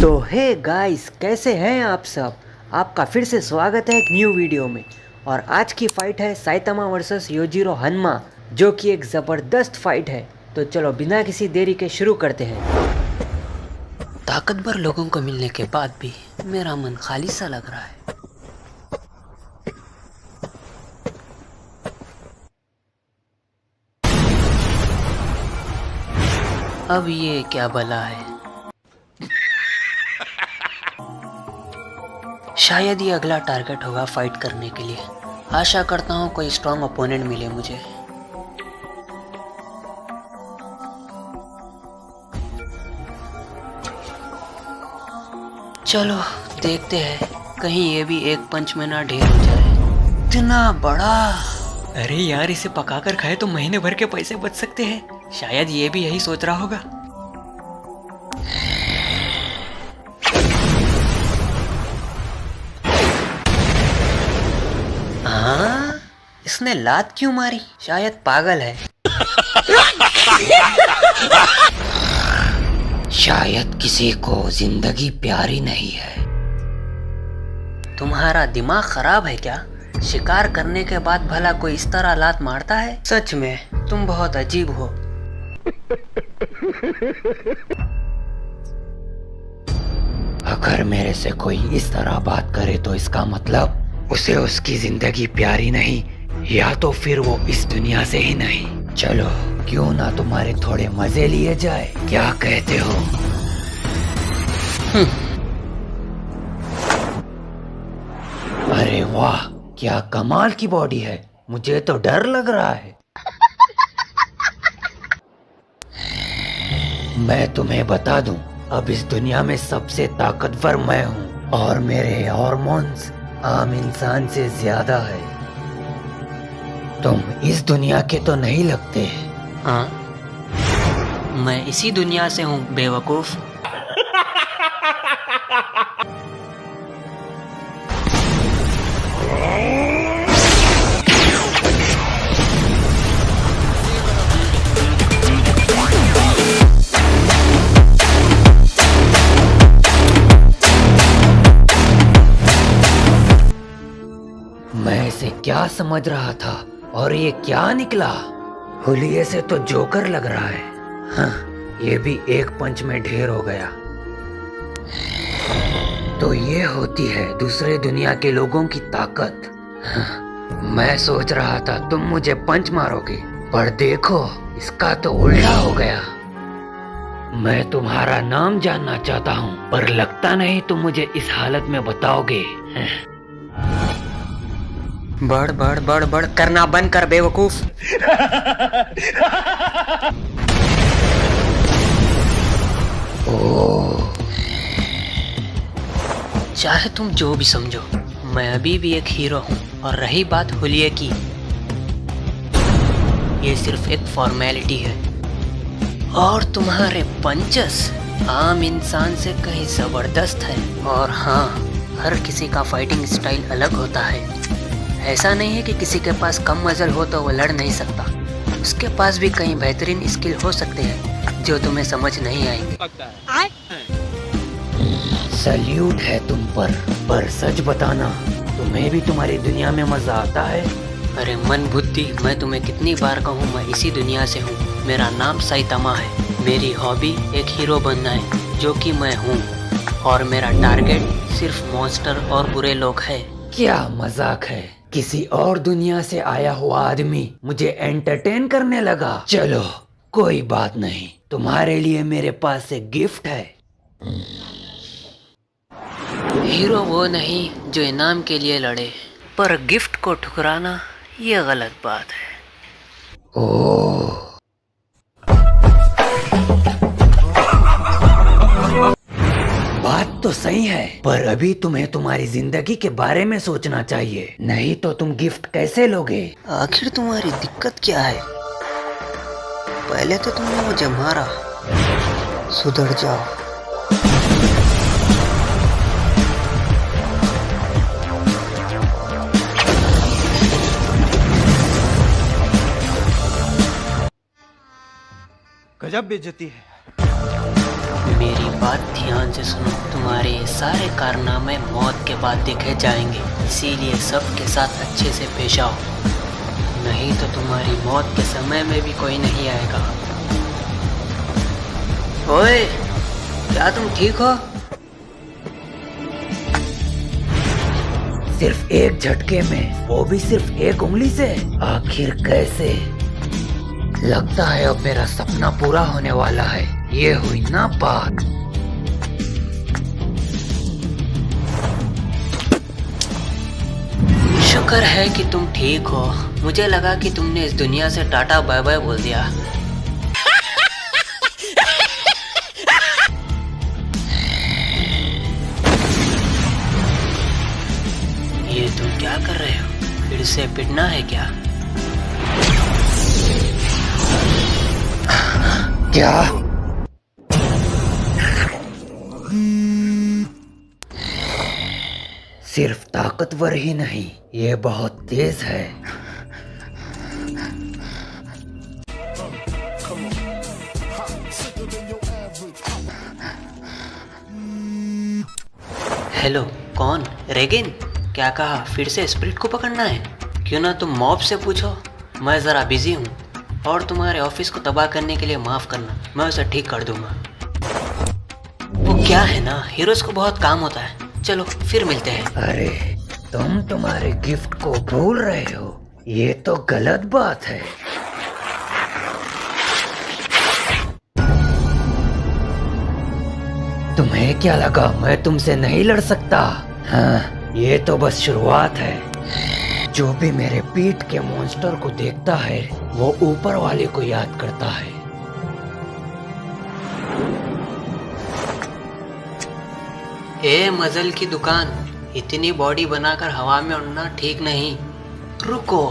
तो hey guys, कैसे हैं आप सब। आपका फिर से स्वागत है एक न्यू वीडियो में। और आज की फाइट है साइतामा वर्सेस योजिरो हन्मा, जो कि एक ज़बरदस्त फाइट है। तो चलो बिना किसी देरी के शुरू करते हैं। ताकतवर लोगों को मिलने के बाद भी मेरा मन खाली सा लग रहा है। अब ये क्या भला है। शायद ये अगला टारगेट होगा फाइट करने के लिए। आशा करता हूँ कोई स्ट्रॉन्ग ओपोनेंट मिले मुझे। चलो देखते हैं, कहीं ये भी एक पंच में ना ढेर हो जाए। इतना बड़ा! अरे यार, इसे पकाकर खाए तो महीने भर के पैसे बच सकते हैं। शायद ये भी यही सोच रहा होगा। हाँ, इसने लात क्यों मारी? शायद पागल है। शायद किसी को जिंदगी प्यारी नहीं है। तुम्हारा दिमाग खराब है क्या? शिकार करने के बाद भला कोई इस तरह लात मारता है? सच में तुम बहुत अजीब हो। अगर मेरे से कोई इस तरह बात करे तो इसका मतलब उसे उसकी जिंदगी प्यारी नहीं, या तो फिर वो इस दुनिया से ही नहीं। चलो क्यों ना तुम्हारे थोड़े मजे लिए जाए, क्या कहते हो? अरे वाह, क्या कमाल की बॉडी है। मुझे तो डर लग रहा है। मैं तुम्हें बता दूं, अब इस दुनिया में सबसे ताकतवर मैं हूँ और मेरे हार्मोन्स आम इंसान से ज्यादा है। तुम इस दुनिया के तो नहीं लगते। हाँ, मैं इसी दुनिया से हूँ बेवकूफ। मैं इसे क्या समझ रहा था और ये क्या निकला? हुलिये से तो जोकर लग रहा है। हाँ, ये भी एक पंच में ढेर हो गया। तो ये होती है दूसरे दुनिया के लोगों की ताकत। हाँ, मैं सोच रहा था तुम मुझे पंच मारोगे, पर देखो इसका तो उल्टा हो गया। मैं तुम्हारा नाम जानना चाहता हूँ, पर लगता नहीं तुम मुझे इस हालत में बताओगे। बढ़ बढ़ बढ़ बढ़ करना बंद कर बेवकूफ। ओह, चाहे तुम जो भी समझो, मैं अभी भी एक हीरो हूँ। और रही बात हुलिये की, ये सिर्फ एक फॉर्मेलिटी है। और तुम्हारे पंचस आम इंसान से कहीं जबरदस्त है। और हाँ, हर किसी का फाइटिंग स्टाइल अलग होता है। ऐसा नहीं है कि किसी के पास कम मजल हो तो वो लड़ नहीं सकता। उसके पास भी कई बेहतरीन स्किल हो सकते हैं जो तुम्हें समझ नहीं आएंगे। सल्यूट है तुम पर सच बताना, तुम्हें भी तुम्हारी दुनिया में मजा आता है? अरे मन बुद्धि, मैं तुम्हें कितनी बार कहूँ, मैं इसी दुनिया से हूँ। मेरा नाम साइतामा है। मेरी हॉबी एक हीरो बनना है, जो कि मैं हूँ। और मेरा टारगेट सिर्फ मॉन्स्टर और बुरे लोग है। क्या मजाक है, किसी और दुनिया से आया हुआ आदमी मुझे एंटरटेन करने लगा। चलो कोई बात नहीं, तुम्हारे लिए मेरे पास एक गिफ्ट है। हीरो वो नहीं जो इनाम के लिए लड़े, पर गिफ्ट को ठुकराना ये गलत बात है। ओह, बात तो सही है, पर अभी तुम्हें तुम्हारी जिंदगी के बारे में सोचना चाहिए, नहीं तो तुम गिफ्ट कैसे लोगे? आखिर तुम्हारी दिक्कत क्या है? पहले तो तुमने मुझे मारा, सुधर जाओ। गजब बेइज्जती है। मेरी बात ध्यान से सुनो। तुम्हारे ये सारे कारनामे मौत के बाद देखे जाएंगे, इसीलिए सबके साथ अच्छे से पेश आओ, नहीं तो तुम्हारी मौत के समय में भी कोई नहीं आएगा। ओए, क्या तुम ठीक हो? सिर्फ एक झटके में, वो भी सिर्फ एक उंगली से? आखिर कैसे? लगता है अब मेरा सपना पूरा होने वाला है। ये हुई ना बात। शुक्र है कि तुम ठीक हो। मुझे लगा कि तुमने इस दुनिया से टाटा बाय बाय बोल दिया। ये तुम क्या कर रहे हो? फिर से पिटना है क्या? क्या? सिर्फ ताकतवर ही नहीं, ये बहुत तेज है। हेलो, कौन? रेगिन? क्या कहा? फिर से स्प्रिट को पकड़ना है? क्यों ना तुम मॉब से पूछो। मैं ज़रा बिजी हूँ, और तुम्हारे ऑफिस को तबाह करने के लिए माफ़ करना, मैं उसे ठीक कर दूंगा। वो क्या है ना, हीरोज को बहुत काम होता है। चलो फिर मिलते हैं। अरे, तुम तुम्हारे गिफ्ट को भूल रहे हो, ये तो गलत बात है। तुम्हें क्या लगा मैं तुमसे नहीं लड़ सकता? हाँ, ये तो बस शुरुआत है। जो भी मेरे पीठ के मॉन्स्टर को देखता है, वो ऊपर वाले को याद करता है। ए मजल की दुकान, इतनी बॉडी बनाकर हवा में उड़ना ठीक नहीं। रुको,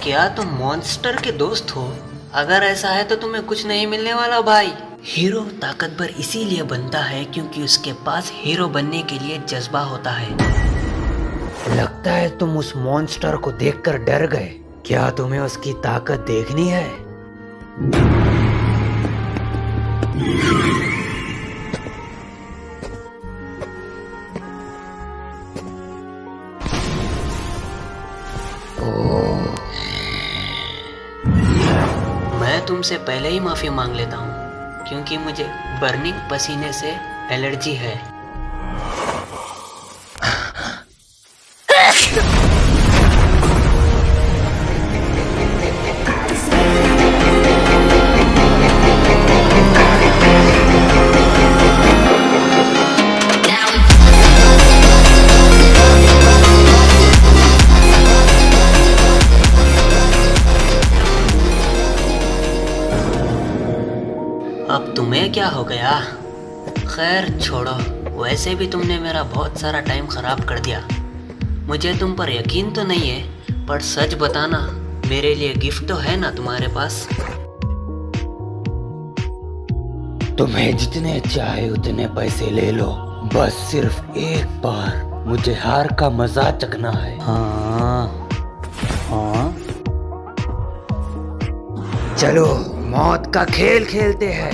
क्या तुम मॉन्स्टर के दोस्त हो? अगर ऐसा है तो तुम्हें कुछ नहीं मिलने वाला भाई। हीरो ताकतवर इसीलिए बनता है क्योंकि उसके पास हीरो बनने के लिए जज्बा होता है। लगता है तुम उस मॉन्स्टर को देखकर डर गए। क्या तुम्हें उसकी ताकत देखनी है? मैं तुमसे पहले ही माफी मांग लेता हूँ, क्योंकि मुझे बर्निंग पसीने से एलर्जी है। अब तुम्हें क्या हो गया? खैर छोड़ो, वैसे भी तुमने मेरा बहुत सारा टाइम खराब कर दिया। मुझे तुम पर यकीन तो नहीं है, पर सच बताना, मेरे लिए गिफ्ट तो है ना तुम्हारे पास? तुम्हें जितने चाहे उतने पैसे ले लो, बस सिर्फ एक बार मुझे हार का मजा चखना है। हाँ हाँ, चलो मौत का खेल खेलते हैं।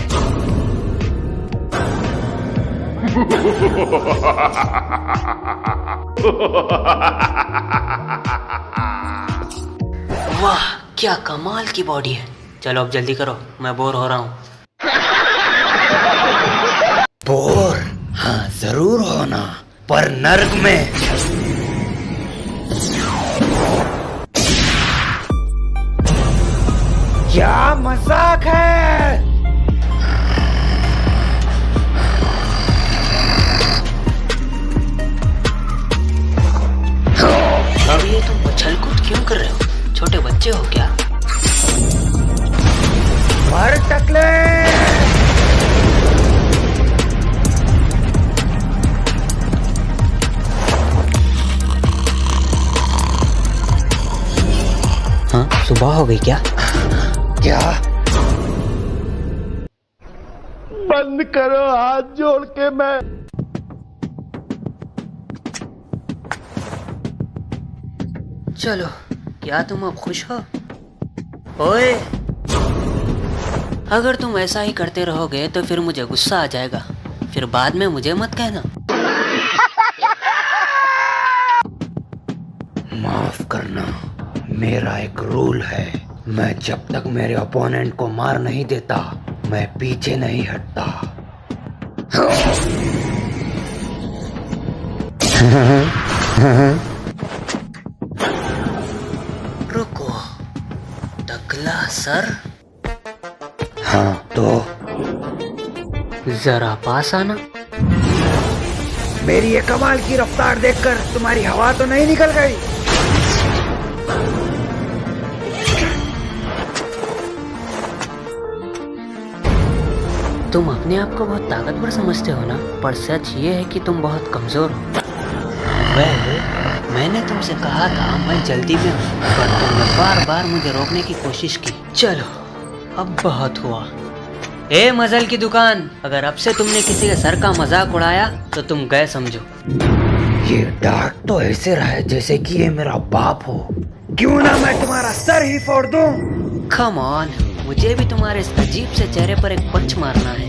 वाह, क्या कमाल की बॉडी है। चलो अब जल्दी करो, मैं बोर हो रहा हूँ। बोर? हाँ जरूर होना, पर नर्क में। क्या मजाक है? अब ये तुम उछल-कूद क्यों कर रहे हो? छोटे बच्चे हो क्या? मर टकले! हाँ, सुबह हो गई क्या? क्या? बंद करो, हाथ जोड़ के मैं। चलो, क्या तुम अब खुश हो? ओए, अगर तुम ऐसा ही करते रहोगे तो फिर मुझे गुस्सा आ जाएगा, फिर बाद में मुझे मत कहना। माफ करना, मेरा एक रूल है, मैं जब तक मेरे ओपोनेंट को मार नहीं देता मैं पीछे नहीं हटता। रुको, टकला सर? हाँ तो जरा पास आना। मेरी ये कमाल की रफ्तार देखकर तुम्हारी हवा तो नहीं निकल गई? तुम अपने आप को बहुत ताकतवर समझते हो ना, पर सच ये है कि तुम बहुत कमजोर हो। मैंने तुमसे कहा था मैं जल्दी में हूँ, पर तुमने बार बार मुझे रोकने की कोशिश की। चलो अब बहुत हुआ। ए मजल की दुकान, अगर अब से तुमने किसी के सर का मजाक उड़ाया तो तुम गए समझो। ये डांट तो ऐसे रहा है जैसे कि ये मेरा बाप हो। क्यों ना मैं तुम्हारा सर ही फोड़ दूं? कम ऑन, मुझे भी तुम्हारे इस अजीब से चेहरे पर एक पंच मारना है।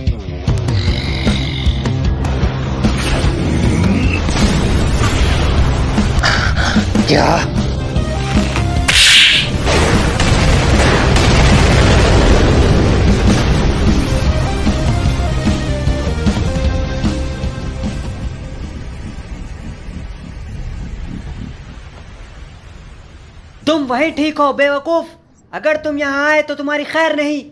क्या? तुम वही ठीक हो बेवकूफ, अगर तुम यहाँ आए तो तुम्हारी खैर नहीं।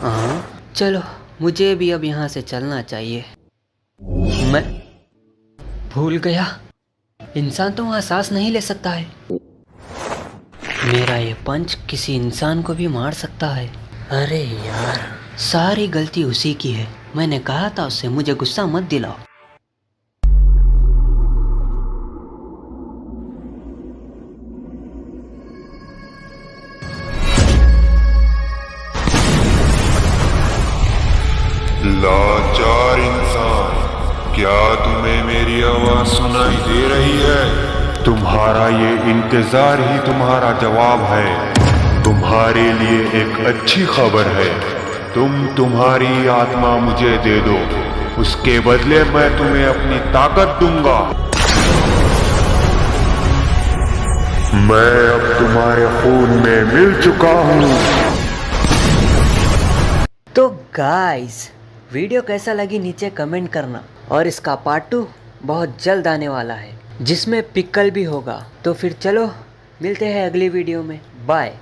हाँ चलो, मुझे भी अब यहाँ से चलना चाहिए। मैं भूल गया, इंसान तो वहाँ सांस नहीं ले सकता है। मेरा ये पंच किसी इंसान को भी मार सकता है। अरे यार, सारी गलती उसी की है। मैंने कहा था उससे मुझे गुस्सा मत दिलाओ। लाचार इंसान, क्या तुम्हें मेरी आवाज सुनाई दे रही है? तुम्हारा ये इंतजार ही तुम्हारा जवाब है। तुम्हारे लिए एक अच्छी खबर है, तुम्हारी आत्मा मुझे दे दो, उसके बदले मैं तुम्हें अपनी ताकत दूंगा। मैं अब तुम्हारे खून में मिल चुका हूँ। तो गाइस, वीडियो कैसा लगी नीचे कमेंट करना, और इसका पार्ट 2 बहुत जल्द आने वाला है जिसमें पिक्कल भी होगा। तो फिर चलो मिलते हैं अगली वीडियो में, बाय।